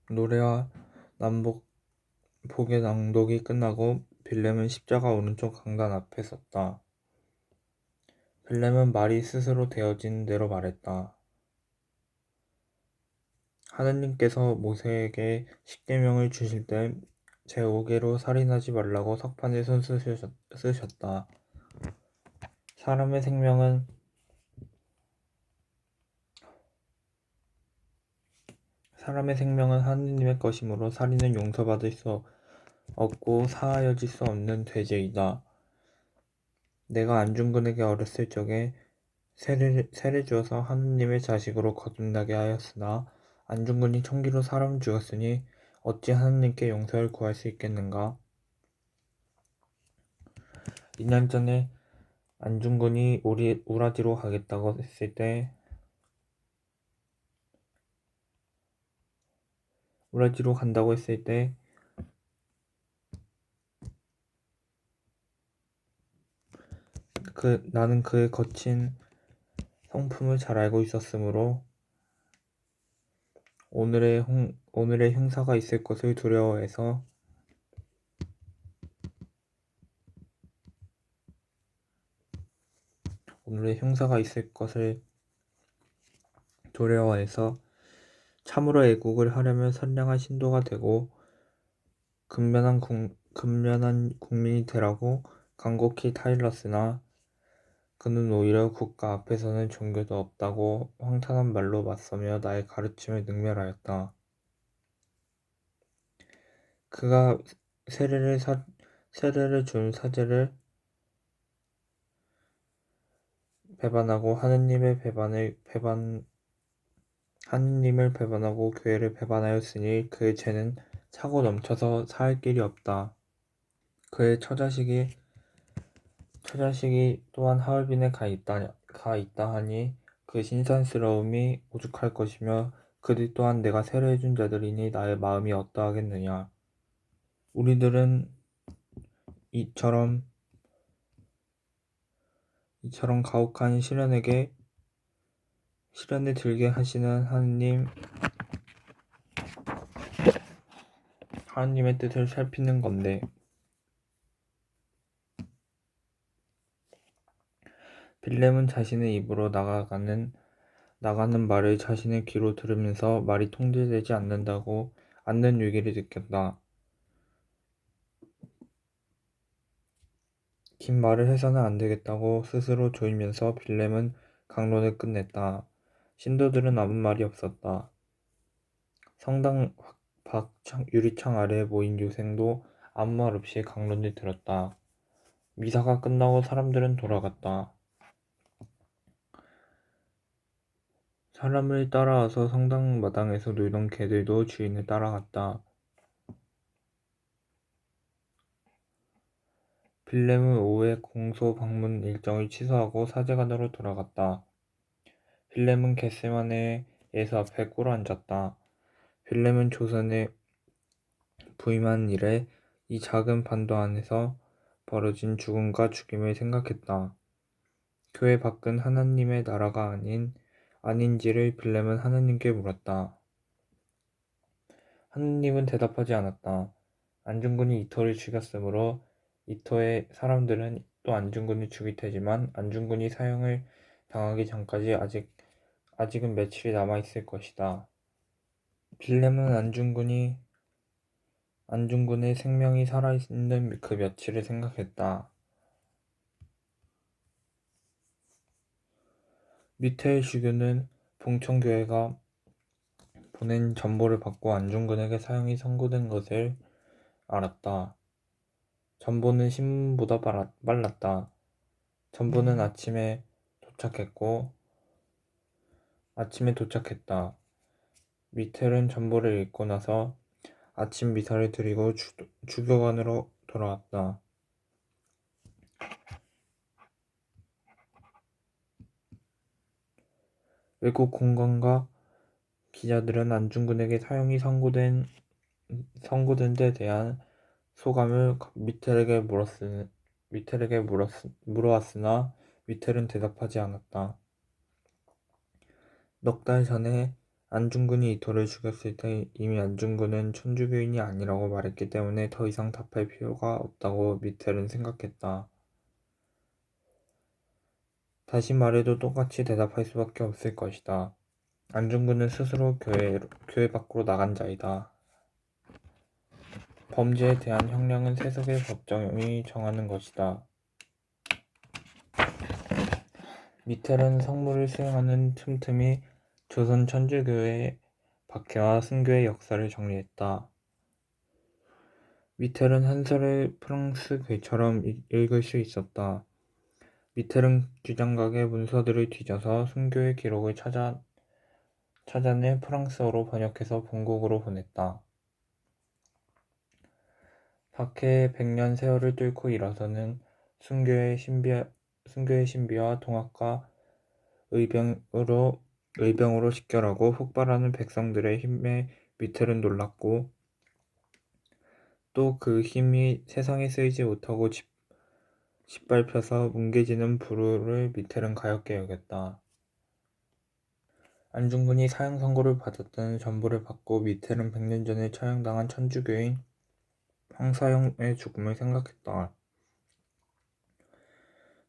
노래와 난복의 낭독이 끝나고 빌렘은 십자가 오른쪽 강단 앞에 섰다. 빌렘은 말이 스스로 되어진 대로 말했다. 하느님께서 모세에게 십계명을 주실 때 제5계로 살인하지 말라고 석판에 손 쓰셨다. 사람의 생명은 하느님의 것이므로 살인은 용서받을 수 없고 사하여질 수 없는 죄이다. 내가 안중근에게 어렸을 적에 세를 주어서 하느님의 자식으로 거듭나게 하였으나 안중근이 총기로 사람을 죽였으니 어찌 하느님께 용서를 구할 수 있겠는가? 2년 전에 안중근이 우라지로 가겠다고 했을 때 우라지로 간다고 했을 때 나는 그의 거친 성품을 잘 알고 있었으므로 오늘의 흉사가 있을 것을 두려워해서 참으로 애국을 하려면 선량한 신도가 되고 근면한 국민이 되라고 간곡히 타일렀으나 그는 오히려 국가 앞에서는 종교도 없다고 황탄한 말로 맞서며 나의 가르침을 능멸하였다. 그가 세례를 준 사제를 배반하고 하느님을 배반하고 교회를 배반하였으니 그의 죄는 차고 넘쳐서 사할 길이 없다. 그의 처자식이 또한 하얼빈에 가 있다 하니 그 신선스러움이 오죽할 것이며 그들 또한 내가 세례해준 자들이니 나의 마음이 어떠하겠느냐. 우리들은 이처럼 가혹한 시련에 들게 하시는 하느님의 뜻을 살피는 건데 빌렘은 자신의 입으로 나가는 말을 자신의 귀로 들으면서 말이 통제되지 않는 위기를 느꼈다. 긴 말을 해서는 안 되겠다고 스스로 조이면서 빌렘은 강론을 끝냈다. 신도들은 아무 말이 없었다. 성당 밖 유리창 아래에 모인 유생도 아무 말 없이 강론을 들었다. 미사가 끝나고 사람들은 돌아갔다. 사람을 따라와서 성당 마당에서 놀던 개들도 주인을 따라갔다. 빌렘은 오후에 공소 방문 일정을 취소하고 사제관으로 돌아갔다. 빌렘은 겟세마네 예수 앞에 꿇어앉았다. 빌렘은 조선에 부임한 이래 이 작은 반도 안에서 벌어진 죽음과 죽임을 생각했다. 교회 밖은 하나님의 나라가 아닌지를 빌렘은 하나님께 물었다. 하나님은 대답하지 않았다. 안중근이 이토를 죽였으므로 이토의 사람들은 또 안중근을 죽일 테지만 안중근이 사형을 당하기 전까지 아직은 며칠이 남아있을 것이다. 빌렘은 안중근의 생명이 살아있는 그 며칠을 생각했다. 미테일 주교는 봉천교회가 보낸 전보를 받고 안중근에게 사형이 선고된 것을 알았다. 전보는 신문보다 빨랐다. 전보는 아침에 도착했다. 미텔은 전보를 읽고 나서 아침 미사를 드리고 주교관으로 돌아왔다. 외국 공관과 기자들은 안중근에게 사형이 선고된 데 대한 소감을 미텔에게 물어왔으나 미텔은 대답하지 않았다. 넉 달 전에 안중근이 이토를 죽였을 때 이미 안중근은 천주교인이 아니라고 말했기 때문에 더 이상 답할 필요가 없다고 미텔은 생각했다. 다시 말해도 똑같이 대답할 수밖에 없을 것이다. 안중근은 스스로 교회 밖으로 나간 자이다. 범죄에 대한 형량은 세속의 법정이 정하는 것이다. 미텔은 성물을 수행하는 틈틈이 조선 천주교의 박해와 순교의 역사를 정리했다. 미텔은 한서를 프랑스 글처럼 읽을 수 있었다. 미텔은 주장각의 문서들을 뒤져서 순교의 기록을 찾아내 프랑스어로 번역해서 본국으로 보냈다. 박해의 100년 세월을 뚫고 일어서는 순교의 신비와 동학과 의병으로 식결하고 폭발하는 백성들의 힘에 미텔은 놀랐고 또 그 힘이 세상에 쓰이지 못하고 짓밟혀서 뭉개지는 불우를 미텔은 가엾게 여겼다. 안중근이 사형 선고를 받았다는 전보를 받고 미텔은 100년 전에 처형당한 천주교인 황사형의 죽음을 생각했다.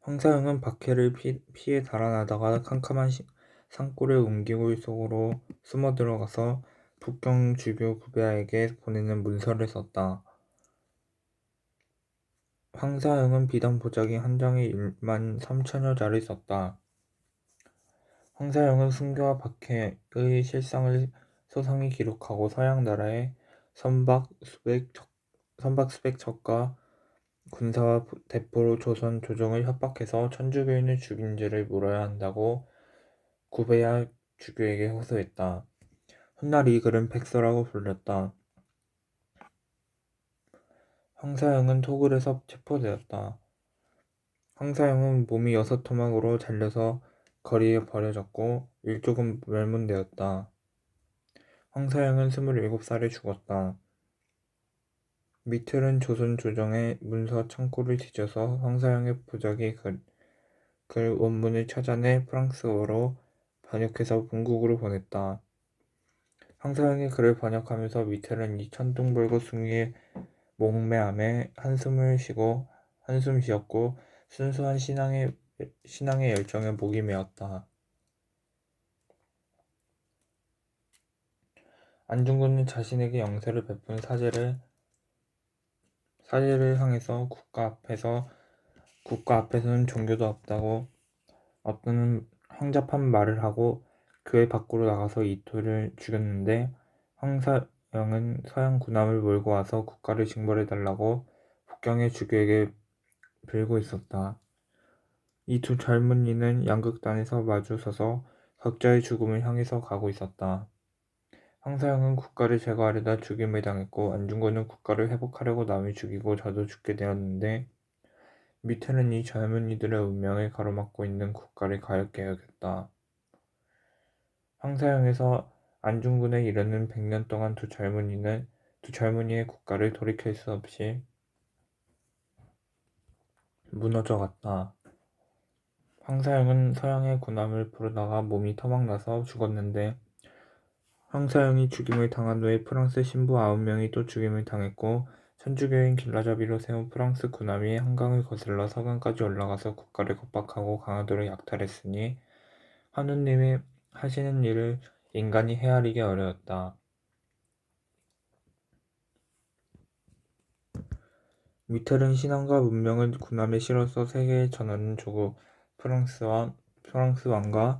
황사형은 박해를 피해 달아나다가 캄캄한 산골의 웅기굴 속으로 숨어 들어가서 북경 주교 구배아에게 보내는 문서를 썼다. 황사형은 비단 보자기 한 장에 1만 3천여 자를 썼다. 황사형은 순교와 박해의 실상을 소상히 기록하고 서양 나라의 선박 수백 척과 군사와 대포로 조선 조정을 협박해서 천주교인을 죽인 죄를 물어야 한다고 구베야 주교에게 호소했다. 훗날 이 글은 백서라고 불렸다. 황사형은 토굴에서 체포되었다. 황사형은 몸이 6토막으로 잘려서 거리에 버려졌고 일족은 멸문되었다. 황사형은 27살에 죽었다. 미틀은 조선 조정의 문서 창고를 뒤져서 황사형의 보자기 글 원문을 찾아내 프랑스어로 번역해서 본국으로 보냈다. 황사형이 글을 번역하면서 미텔은 이 천둥벌거숭이의 목매함에 한숨 쉬었고 순수한 신앙의 열정에 목이 메었다. 안중근은 자신에게 영세를 베푼 사제를 향해서 국가 앞에서는 종교도 없다는 황잡한 말을 하고 교회 밖으로 나가서 이토를 죽였는데 황사형은 서양 군함을 몰고 와서 국가를 징벌해달라고 북경의 주교에게 빌고 있었다. 이 두 젊은이는 양극단에서 마주 서서 각자의 죽음을 향해서 가고 있었다. 황사형은 국가를 제거하려다 죽임을 당했고 안중근은 국가를 회복하려고 남을 죽이고 저도 죽게 되었는데 미텔은 이 젊은이들의 운명을 가로막고 있는 국가를 가엾게 여겼다. 황사형에서 안중근에 이르는 100년 동안 두 젊은이의 국가를 돌이킬 수 없이 무너져 갔다. 황사형은 서양의 군함을 부르다가 몸이 터벅나서 죽었는데 황사형이 죽임을 당한 후에 프랑스 신부 9명이 또 죽임을 당했고 천주교인 길라잡이로 세운 프랑스 군함이 한강을 거슬러 서강까지 올라가서 국가를 겁박하고 강하도록 약탈했으니 하느님이 하시는 일을 인간이 헤아리기 어려웠다. 미텔은 신앙과 문명을 군함에 실어서 세계에 전하는 조국 프랑스 왕과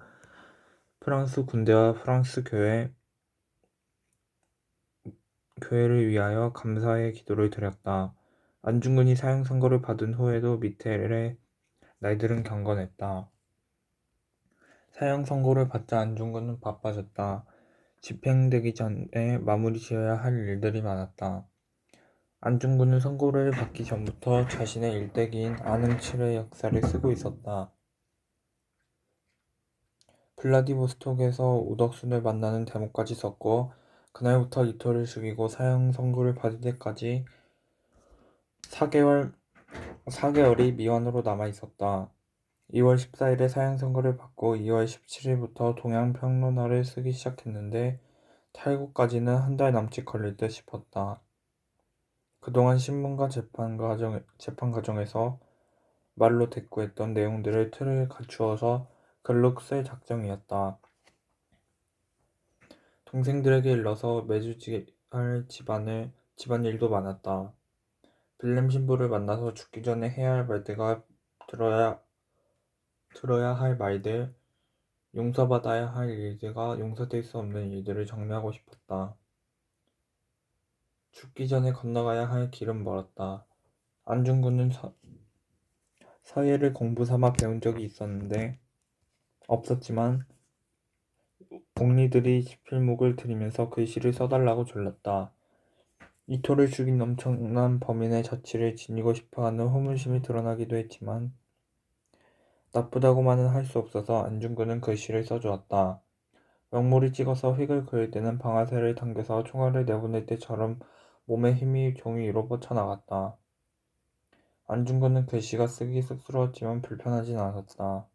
프랑스 군대와 프랑스 교회를 위하여 감사의 기도를 드렸다. 안중근이 사형 선고를 받은 후에도 미텔의 날들은 경건했다. 사형 선고를 받자 안중근은 바빠졌다. 집행되기 전에 마무리 지어야 할 일들이 많았다. 안중근은 선고를 받기 전부터 자신의 일대기인 안흥칠의 역사를 쓰고 있었다. 블라디보스톡에서 오덕순을 만나는 대목까지 썼고 그날부터 이토를 죽이고 사형 선고를 받을 때까지 4개월이 미완으로 남아 있었다. 2월 14일에 사형 선고를 받고 2월 17일부터 동양평론화를 쓰기 시작했는데 탈고까지는 한 달 남짓 걸릴 듯 싶었다. 그동안 신문과 재판 과정에서 말로 대꾸했던 내용들을 틀을 갖추어서 글로 쓸 작정이었다. 동생들에게 일러서 매주 할 집안일도 많았다. 빌렘 신부를 만나서 죽기 전에 해야 할 말들과 들어야 할 말들, 용서받아야 할 일들과 용서될 수 없는 일들을 정리하고 싶었다. 죽기 전에 건너가야 할 길은 멀었다. 안중근은 서예를 공부 삼아 배운 적이 없었지만 옥리들이 지필목을 들이면서 글씨를 써달라고 졸랐다. 이토를 죽인 엄청난 범인의 자취를 지니고 싶어하는 호문심이 드러나기도 했지만 나쁘다고만은 할 수 없어서 안중근은 글씨를 써주었다. 명물이 찍어서 휙을 그을 때는 방아쇠를 당겨서 총알을 내보낼 때처럼 몸에 힘이 종이 위로 뻗쳐나갔다. 안중근은 글씨가 쓰기 쑥스러웠지만 불편하진 않았다.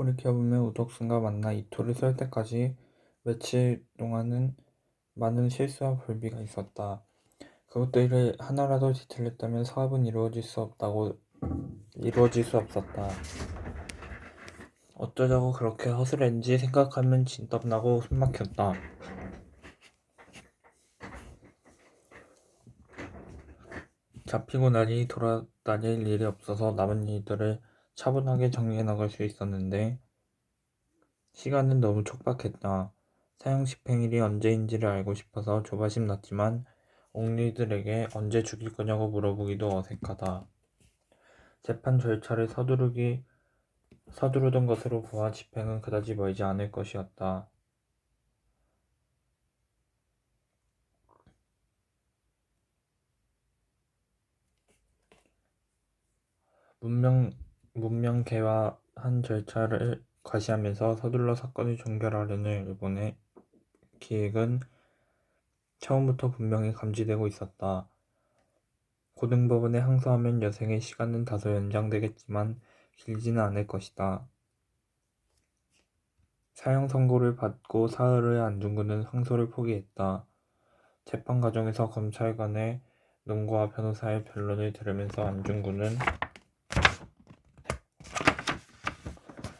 돌이켜보면 우덕순과 만나 이토를 썰 때까지 며칠 동안은 많은 실수와 불비가 있었다. 그것들을 하나라도 뒤틀렸다면 사업은 이루어질 수 없었다. 어쩌자고 그렇게 허술했는지 생각하면 진땀나고 숨막혔다. 잡히고 나니 돌아다닐 일이 없어서 남은 일들을 차분하게 정리해 나갈 수 있었는데 시간은 너무 촉박했다. 사형 집행일이 언제인지를 알고 싶어서 조바심 났지만 옥리들에게 언제 죽일 거냐고 물어보기도 어색하다. 재판 절차를 서두르던 것으로 보아 집행은 그다지 멀지 않을 것이었다. 문명개화한 절차를 과시하면서 서둘러 사건을 종결하려는 일본의 기획은 처음부터 분명히 감지되고 있었다. 고등법원에 항소하면 여생의 시간은 다소 연장되겠지만 길지는 않을 것이다. 사형 선고를 받고 사흘 후에 안중근은 항소를 포기했다. 재판 과정에서 검찰관의 논과 변호사의 변론을 들으면서 안중근은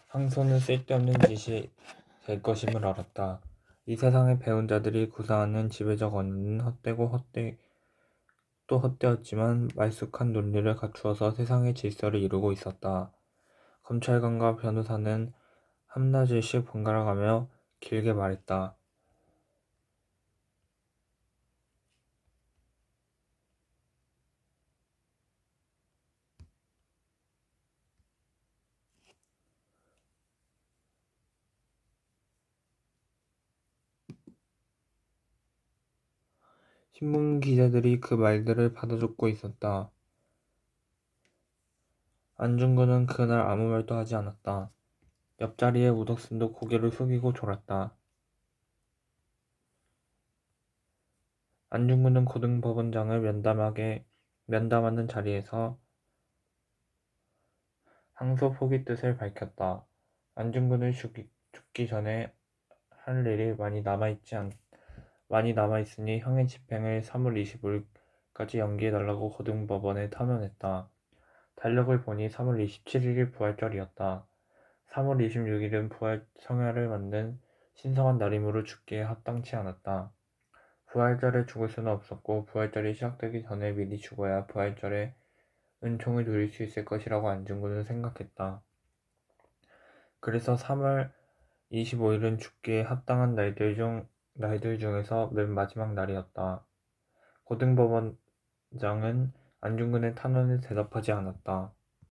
항소는 쓸데없는 짓이 될 것임을 알았다. 이 세상의 배운 자들이 구사하는 지배적 언어는 헛되고 또 헛되었지만 말쑥한 논리를 갖추어서 세상의 질서를 이루고 있었다. 검찰관과 변호사는 한낮일씩 번갈아가며 길게 말했다. 신문 기자들이 그 말들을 받아 적고 있었다. 안중근은 그날 아무 말도 하지 않았다. 옆자리의 우덕순도 고개를 숙이고 졸았다. 안중근은 고등법원장을 면담하는 자리에서 항소 포기 뜻을 밝혔다. 안중근은 죽기 전에 할 일이 많이 남아있으니 형의 집행을 3월 25일까지 연기해달라고 고등법원에 탄원했다. 달력을 보니 3월 27일이 부활절이었다. 3월 26일은 부활 성야를 맞는 신성한 날이므로 죽기에 합당치 않았다. 부활절에 죽을 수는 없었고 부활절이 시작되기 전에 미리 죽어야 부활절에 은총을 누릴 수 있을 것이라고 안중근은 생각했다. 그래서 3월 25일은 죽기에 합당한 날들 중에서 맨 마지막 날이었다. 고등법원장은 안중근의 탄원에 대답하지 않았다.